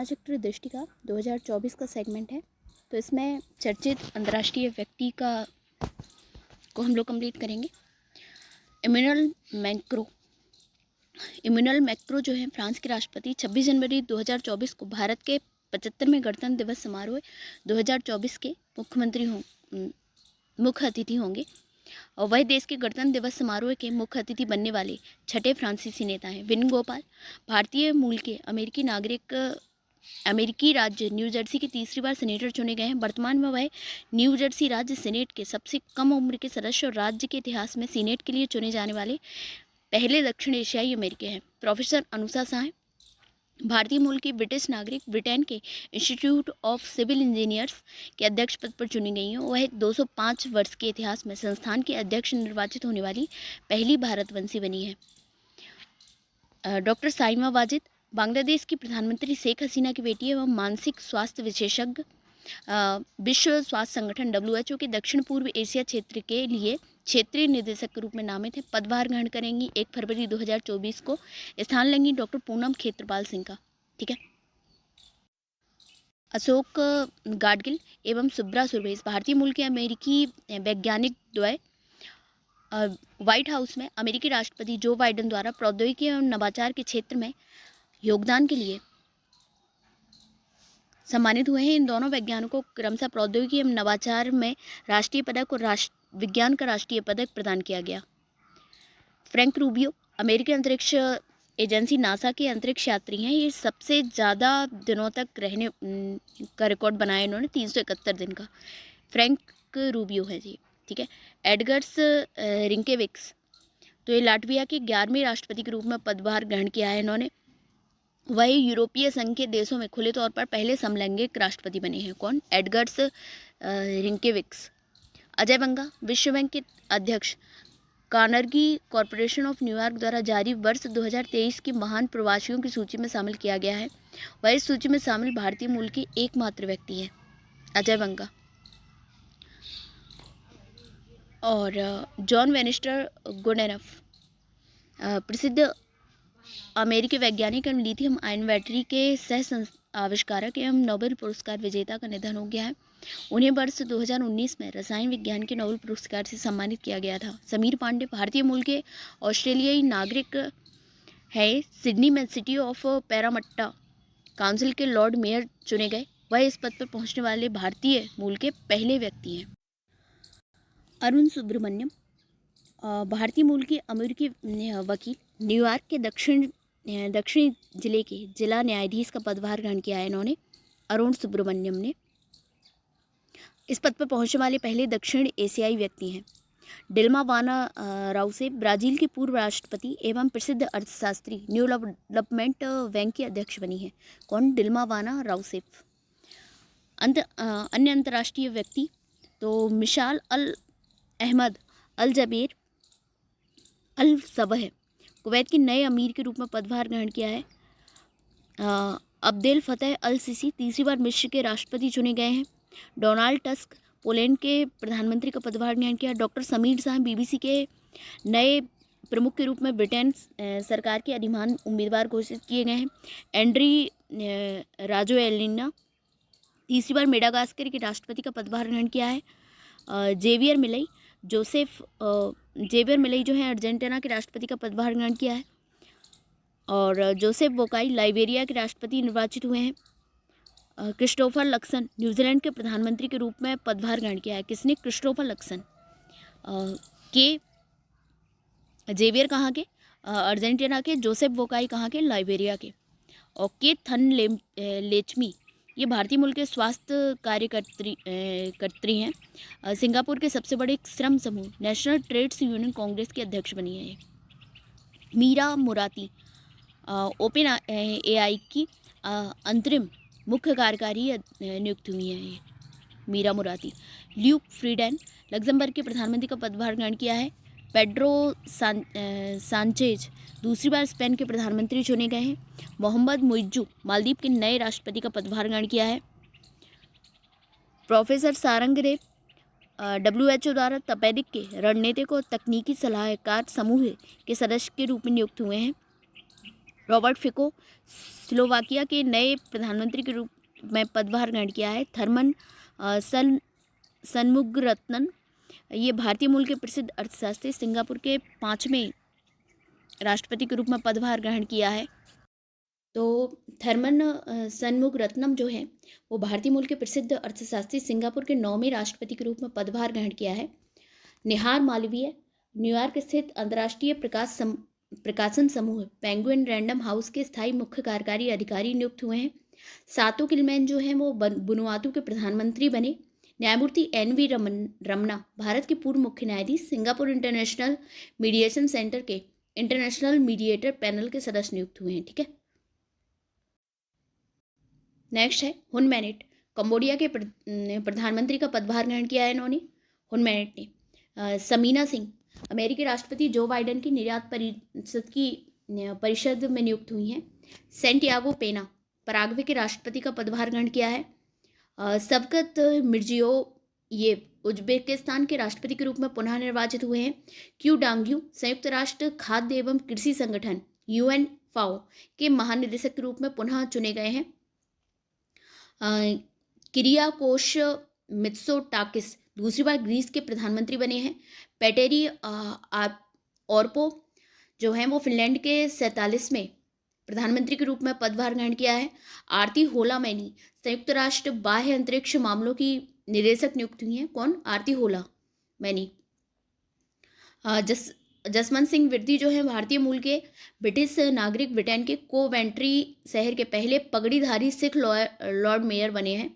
चक्र दृष्टि का 2024 का सेगमेंट है। तो इसमें चर्चित अंतर्राष्ट्रीय व्यक्ति को हम लोग कंप्लीट करेंगे। इमैनुअल मैक्रों जो है फ्रांस के राष्ट्रपति 26 जनवरी 2024 को भारत के 75वें गणतंत्र दिवस समारोह 2024 के मुख्य अतिथि होंगे और वह देश के गणतंत्र दिवस समारोह के मुख्य अतिथि बनने वाले छठे फ्रांसीसी नेता हैं। वेणुगोपाल भारतीय मूल के अमेरिकी राज्य न्यू जर्सी के तीसरी बार सीनेटर चुने गए हैं। वर्तमान में वह न्यू जर्सी राज्य सीनेट के सबसे कम उम्र के सदस्य और राज्य के इतिहास में सीनेट के लिए चुने जाने वाले पहले दक्षिण एशियाई अमेरिकी हैं। प्रोफेसर अनुषा शाह भारतीय मूल की ब्रिटिश नागरिक ब्रिटेन के इंस्टीट्यूट ऑफ सिविल इंजीनियर्स के अध्यक्ष पद पर चुनी गई हैं। वह 205 वर्ष के इतिहास में संस्थान के अध्यक्ष निर्वाचित होने वाली पहली भारतवंशी बनी है। डॉक्टर साइमा वाजिद बांग्लादेश की प्रधानमंत्री शेख हसीना की बेटी एवं मानसिक स्वास्थ्य विशेषज्ञ, विश्व स्वास्थ्य संगठन WHO के दक्षिण पूर्व एशिया क्षेत्र के लिए क्षेत्रीय निदेशक के रूप में नामित है। पदभार ग्रहण करेंगी 1 फरवरी 2024 को। स्थान लेंगी डॉक्टर पूनम खेत्रपाल सिंह का। ठीक है। अशोक गाडगिल एवं सुब्रा सुरवेश भारतीय मूल के अमेरिकी वैज्ञानिक द्वय व्हाइट हाउस में अमेरिकी राष्ट्रपति जो बाइडेन द्वारा प्रौद्योगिकी एवं नवाचार के क्षेत्र में योगदान के लिए सम्मानित हुए हैं। इन दोनों वैज्ञानिकों को क्रमशः प्रौद्योगिकी एवं नवाचार में राष्ट्रीय पदक और विज्ञान का राष्ट्रीय पदक प्रदान किया गया। फ्रैंक रूबियो अमेरिकी अंतरिक्ष एजेंसी नासा के अंतरिक्ष यात्री हैं। ये सबसे ज़्यादा दिनों तक रहने का रिकॉर्ड बनाया इन्होंने, 371 दिन का। फ्रैंक रूबियो है जी। ठीक है। एडगर्स रिंकेविक्स तो ये लाटविया के 11वें राष्ट्रपति के रूप में पदभार ग्रहण किया है इन्होंने। वही यूरोपीय संघ के देशों में खुले तौर पर पहले समलैंगिक राष्ट्रपति बने हैं। कौन? एडगर्स रिंकेविक्स। अजय बंगा विश्व बैंक के अध्यक्ष कार्नेगी कॉरपोरेशन ऑफ न्यूयॉर्क द्वारा जारी वर्ष 2023 की महान प्रवासियों की सूची में शामिल किया गया है। वह इस सूची में शामिल भारतीय मूल के एकमात्र व्यक्ति हैं, अजय बंगा। और जॉन वेनिस्टर गुडेनफ प्रसिद्ध अमेरिकी वैज्ञानिक एवं लिथियम आयन बैटरी के सह आविष्कारक एवं नोबेल पुरस्कार विजेता का निधन हो गया है। उन्हें वर्ष 2019 में रसायन विज्ञान के नोबेल पुरस्कार से सम्मानित किया गया था। समीर पांडे भारतीय मूल के ऑस्ट्रेलियाई नागरिक है। सिडनी में सिटी ऑफ पैरामट्टा काउंसिल के लॉर्ड मेयर चुने गए। वह इस पद पर पहुंचने वाले भारतीय मूल के पहले व्यक्ति हैं। अरुण सुब्रमण्यम भारतीय मूल की अमेरिकी वकील, न्यूयॉर्क के दक्षिणी जिले के जिला न्यायाधीश का पदभार ग्रहण किया है इन्होंने। अरुण सुब्रमण्यम ने इस पद पर पहुंचने वाले पहले दक्षिण एशियाई व्यक्ति हैं। डिल्मा वाना राउसेफ ब्राजील के पूर्व राष्ट्रपति एवं प्रसिद्ध अर्थशास्त्री न्यू डेवलपमेंट बैंक की अध्यक्ष बनी है। कौन? डिल्मा वाना राउसेफ। अन्य अंतर्राष्ट्रीय व्यक्ति तो मिशाल अल अहमद अल जबेर अल सबह कुवैत के नए अमीर के रूप में पदभार ग्रहण किया है। अब्देल फतेह अल सीसी तीसरी बार मिस्र के राष्ट्रपति चुने गए हैं। डोनाल्ड टस्क पोलैंड के प्रधानमंत्री का पदभार ग्रहण किया। डॉक्टर समीर शाह BBC के नए प्रमुख के रूप में ब्रिटेन सरकार के अधिमान उम्मीदवार घोषित किए गए हैं। एंड्री राजोएलिना तीसरी बार मेडागास्कर के राष्ट्रपति का पदभार ग्रहण किया है। जेवियर मिलई जो है अर्जेंटीना के राष्ट्रपति का पदभार ग्रहण किया है। और जोसेफ बोकाई लाइबेरिया के राष्ट्रपति निर्वाचित हुए हैं। क्रिस्टोफर लक्सन न्यूजीलैंड के प्रधानमंत्री के रूप में पदभार ग्रहण किया है। किसने? Christopher Luxon. के जेवियर कहाँ के? अर्जेंटीना के। जोसेफ बोकाई कहाँ के? लाइबेरिया के। और के थन लेचमी ये भारतीय मूल के स्वास्थ्य कार्यकर्त्री हैं। सिंगापुर के सबसे बड़े श्रम समूह नेशनल ट्रेड्स यूनियन कांग्रेस के अध्यक्ष बनी है। मीरा मुराती ओपन AI की अंतरिम मुख्य कार्यकारी नियुक्त हुई हैं। ये मीरा मुराती। ल्यूक फ्रीडेन लग्जमबर्ग के प्रधानमंत्री का पदभार ग्रहण किया है। पेड्रो सांचेज दूसरी बार स्पेन के प्रधानमंत्री चुने गए हैं। मोहम्मद मुइज्जू मालदीव के नए राष्ट्रपति का पदभार ग्रहण किया है। प्रोफेसर सारंगदेव WHO द्वारा तपेदिक के रणनीतिक और तकनीकी सलाहकार समूह के सदस्य के रूप में नियुक्त हुए हैं। रॉबर्ट फिको स्लोवाकिया के नए प्रधानमंत्री के रूप में पदभार ग्रहण किया है। थर्मन सनमुगरत्नन, ये भारतीय मूल के प्रसिद्ध अर्थशास्त्री, सिंगापुर के 5वें राष्ट्रपति के रूप में पदभार ग्रहण किया है। तो थर्मन सनमुगरत्नम जो है वो भारतीय मूल के प्रसिद्ध अर्थशास्त्री, सिंगापुर के 9वें राष्ट्रपति के रूप में पदभार ग्रहण किया है। निहार मालवीय न्यूयॉर्क स्थित अंतर्राष्ट्रीय प्रकाशन समूह पेंगुइन रैंडम हाउस के स्थायी मुख्य कार्यकारी अधिकारी नियुक्त हुए हैं। सातो किलमैन जो हैं वो वनुआतू के प्रधानमंत्री बने। न्यायमूर्ति NV रमना भारत के पूर्व मुख्य न्यायाधीश, सिंगापुर इंटरनेशनल मीडिएशन सेंटर के इंटरनेशनल मीडिएटर पैनल के सदस्य नियुक्त हुए हैं। ठीक है, नेक्स्ट है हुन मैनेट, कंबोडिया के प्रधानमंत्री का पदभार ग्रहण किया है इन्होंने, हुन मैनेट ने। समीना सिंह अमेरिकी राष्ट्रपति जो बाइडेन की निर्यात परिषद में नियुक्त हुई हैं। सेंटियागो पेना पराग्वे के राष्ट्रपति का पदभार ग्रहण किया है। शवकत मिर्जियोयेव ये उज्बेकिस्तान के राष्ट्रपति के रूप में पुनः निर्वाचित हुए हैं। क्यू डांग्यू संयुक्त राष्ट्र खाद्य एवं कृषि संगठन UN FAO के महानिदेशक के रूप में पुनः चुने गए हैं। किरियाकोश मित्सोटाकिस दूसरी बार ग्रीस के प्रधानमंत्री बने हैं। पेटेरी ऑर्पो जो हैं वो फिनलैंड के 47वें प्रधानमंत्री के रूप में पदभार ग्रहण किया है। आरती होलामैनी संयुक्त राष्ट्र बाह्य अंतरिक्ष मामलों की निदेशक नियुक्त हुई हैं। कौन? आरती होलामैनी। जसवंत सिंह विरदी जो है भारतीय मूल के ब्रिटिश नागरिक, ब्रिटेन के कोवेंट्री शहर के पहले पगड़ीधारी सिख लॉर्ड मेयर बने हैं।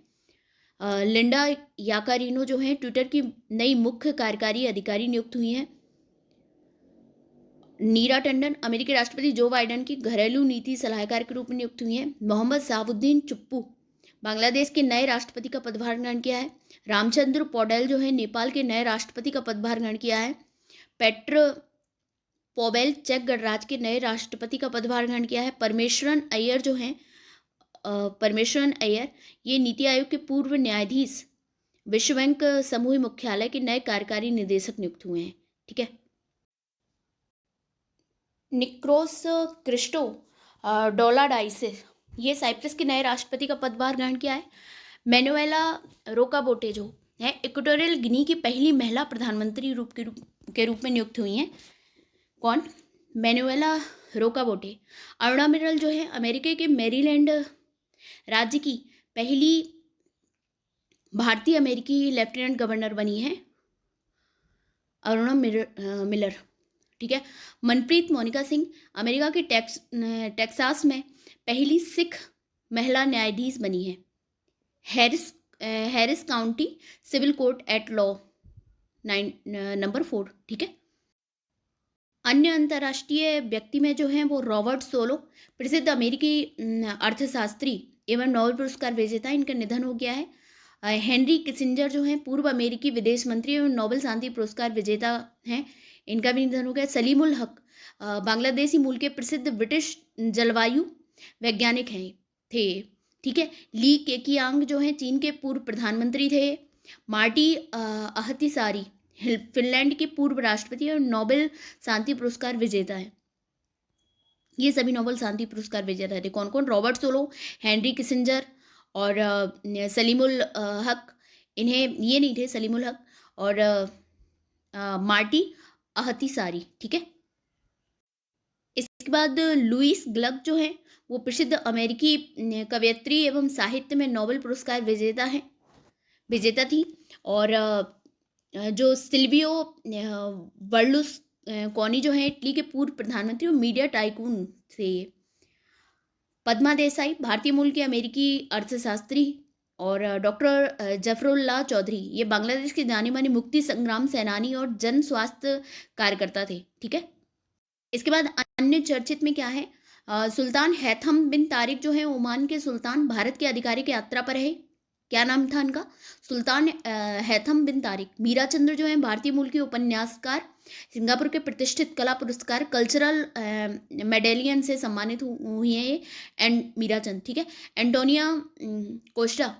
लिंडा याकारिनो जो है ट्विटर की नई मुख्य कार्यकारी अधिकारी नियुक्त हुई हैं। नीरा टंडन अमेरिकी राष्ट्रपति जो बाइडेन की घरेलू नीति सलाहकार के रूप में नियुक्त हुई हैं। मोहम्मद साबुद्दीन चुप्पू बांग्लादेश के नए राष्ट्रपति का पदभार ग्रहण किया है। रामचंद्र पौडेल जो है नेपाल के नए राष्ट्रपति का पदभार ग्रहण किया है। पेट्र पोवेल चेक गणराज्य के नए राष्ट्रपति का पदभार ग्रहण किया है। परमेश्वरन अय्यर जो हैं परमेश्वरन अय्यर ये नीति आयोग के पूर्व न्यायाधीश, विश्व बैंक समूह मुख्यालय के नए कार्यकारी निदेशक नियुक्त हुए हैं। ठीक है, निक्रोस क्रिस्टो डोलाडाइसिस ये साइप्रस के नए राष्ट्रपति का पदभार ग्रहण किया है। मैनुएला रोकाबोटे जो है इक्वेटोरियल गिनी की पहली महिला प्रधानमंत्री के रूप में नियुक्त हुई हैं। कौन? मैनुएला रोकाबोटे। अरुणा मिरल जो है अमेरिका के मैरीलैंड राज्य की पहली भारतीय अमेरिकी लेफ्टिनेंट गवर्नर बनी है, अरुणा मिलर। ठीक है, मनप्रीत मोनिका सिंह अमेरिका के टेक्सास में पहली सिख महिला न्यायाधीश बनी है। Harris County Civil Court at Law number 4। ठीक है, अन्य अंतर्राष्ट्रीय व्यक्ति में जो हैं वो रॉबर्ट सोलो प्रसिद्ध अमेरिकी अर्थशास्त्री एवं नोबेल पुरस्कार विजेता, इनका निधन हो गया है। हेनरी किसिंजर जो हैं पूर्व अमेरिकी विदेश मंत्री एवं नोबेल शांति पुरस्कार विजेता हैं, इनका भी निधन हो गया। सलीमुल हक बांग्लादेशी मूल के प्रसिद्ध ब्रिटिश जलवायु वैज्ञानिक हैं थे। ठीक है, ली केकियांग जो हैं चीन के पूर्व प्रधानमंत्री थे। मार्टी अहतिसारी फिनलैंड के पूर्व राष्ट्रपति और नोबेल शांति पुरस्कार विजेता है। ये सभी नोबेल शांति पुरस्कार विजेता थे। कौन कौन? रॉबर्ट सोलो, हेनरी किसिंजर और सलीमुल हक। इन्हें ये नहीं थे सलीमुल हक और मार्टी अहतिसारी। ठीक है, इसके बाद लुइस ग्लक जो है वो प्रसिद्ध अमेरिकी कवयित्री एवं साहित्य में नोबेल पुरस्कार विजेता थी। और जो सिल्वियो बर्लुस्कोनी जो है इटली के पूर्व प्रधानमंत्री और मीडिया टाइकून थे। पद्मा देसाई भारतीय मूल के अमेरिकी अर्थशास्त्री और डॉक्टर जफरुल्लाह चौधरी ये बांग्लादेश के जाने माने मुक्ति संग्राम सेनानी और जन स्वास्थ्य कार्यकर्ता थे। ठीक है, इसके बाद अन्य चर्चित में क्या है? सुल्तान हैथम बिन तारिक जो है ओमान के सुल्तान भारत के आधिकारिक यात्रा पर है। क्या नाम था इनका? सुल्तान हैथम बिन तारिक। मीराचंद्र जो है भारतीय मूल के उपन्यासकार, सिंगापुर के प्रतिष्ठित कला पुरस्कार कल्चरल मेडेलियन से सम्मानित हुई हैं ये एंड मीराचंद। ठीक है, एंटोनिया कोस्टा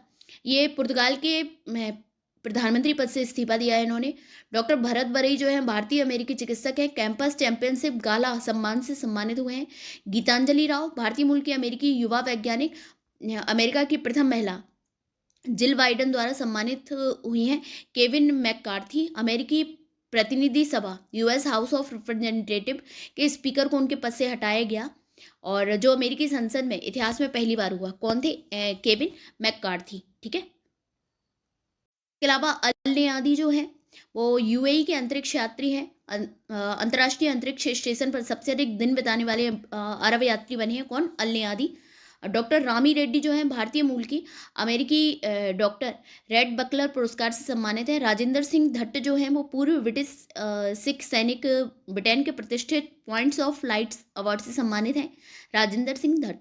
ये पुर्तगाल के प्रधानमंत्री पद से इस्तीफा दिया है इन्होंने। डॉक्टर भरत बरई जो है भारतीय अमेरिकी चिकित्सक हैं, कैंपस चैंपियनशिप गाला सम्मान से सम्मानित हुए हैं। गीतांजलि राव भारतीय मूल की अमेरिकी युवा वैज्ञानिक, अमेरिका की प्रथम महिला जिल बाइडन द्वारा सम्मानित हुई हैं। केविन मैककार्थी अमेरिकी प्रतिनिधि सभा यूएस हाउस ऑफ रिप्रेजेंटेटिव के स्पीकर को उनके पद से हटाया गया, और जो अमेरिकी संसद में इतिहास में पहली बार हुआ। कौन थे? Kevin McCarthy. ठीक है। इसके अलावा अल नियादी जो है वो यूएई के अंतरिक्ष यात्री हैं। अंतर्राष्ट्रीय अंतरिक्ष स्टेशन पर सबसे अधिक दिन बिताने वाले अरब यात्री बने हैं। कौन? अल नियादी। डॉक्टर रामी रेड्डी जो हैं भारतीय मूल की अमेरिकी डॉक्टर रेड बकलर पुरस्कार से सम्मानित हैं। राजेंद्र सिंह धट्ट जो हैं वो पूर्व ब्रिटिश सिख सैनिक, ब्रिटेन के प्रतिष्ठित पॉइंट्स ऑफ लाइट्स अवार्ड से सम्मानित हैं। राजेंद्र सिंह धट्ट।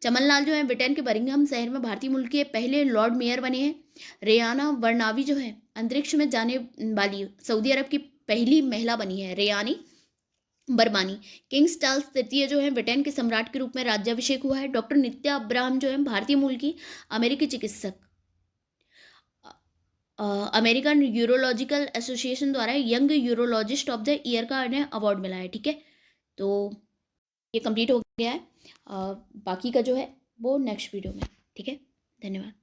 चमन लाल जो है ब्रिटेन के बर्मिंघम शहर में भारतीय मूल के पहले लॉर्ड मेयर बने हैं। रेयाना बरनावी जो है अंतरिक्ष में जाने वाली सऊदी अरब की पहली महिला बनी है, रेयानी बरबानी। किंग्स चार्ल्स तृतीय जो है ब्रिटेन के सम्राट के रूप में राज्याभिषेक हुआ है। डॉक्टर नित्या अब्राहम जो है भारतीय मूल की अमेरिकी चिकित्सक, अमेरिकन यूरोलॉजिकल एसोसिएशन द्वारा young urologist of the year का इन्हें अवार्ड मिला है। ठीक है, तो ये कंप्लीट हो गया है। बाकी का जो है वो नेक्स्ट वीडियो में। ठीक है, धन्यवाद।